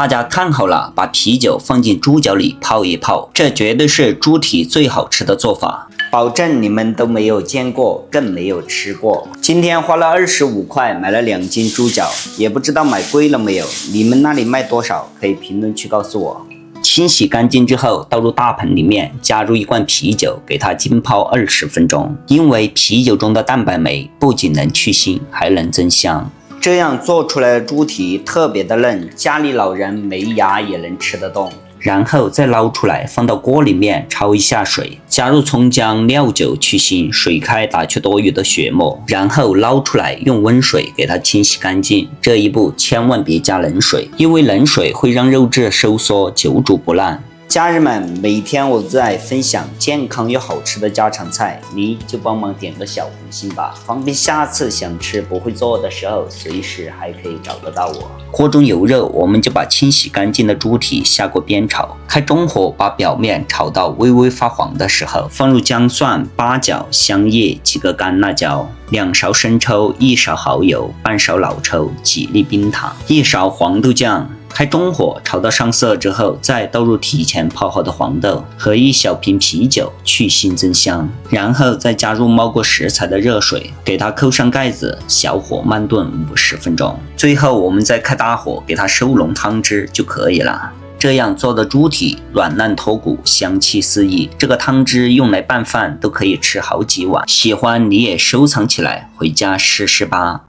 大家看好了，把啤酒放进猪脚里泡一泡，这绝对是猪蹄最好吃的做法，保证你们都没有见过，更没有吃过。今天花了25块买了2斤猪脚，也不知道买贵了没有，你们那里卖多少？可以评论区告诉我。清洗干净之后，倒入大盆里面，加入1罐啤酒，给它浸泡20分钟。因为啤酒中的蛋白酶不仅能去腥，还能增香。这样做出来的猪蹄特别的嫩，家里老人没牙也能吃得动。然后再捞出来，放到锅里面焯一下水，加入葱姜料酒去腥，水开打去多余的血沫，然后捞出来用温水给它清洗干净。这一步千万别加冷水，因为冷水会让肉质收缩，久煮不烂。家人们，每天我在分享健康又好吃的家常菜，你就帮忙点个小红心吧，方便下次想吃不会做的时候，随时还可以找得到我。锅中油热，我们就把清洗干净的猪蹄下锅煸炒，开中火把表面炒到微微发黄的时候，放入姜蒜、八角、香叶、几个干辣椒、2勺生抽、1勺蚝油、半勺老抽、几粒冰糖、1勺黄豆酱。开中火炒到上色之后，再倒入提前泡好的黄豆和1小瓶啤酒，去腥增香，然后再加入冒过食材的热水，给它扣上盖子，小火慢炖50分钟。最后我们再开大火给它收浓汤汁就可以了。这样做的猪蹄软烂脱骨，香气四溢，这个汤汁用来拌饭都可以吃好几碗。喜欢你也收藏起来，回家试试吧。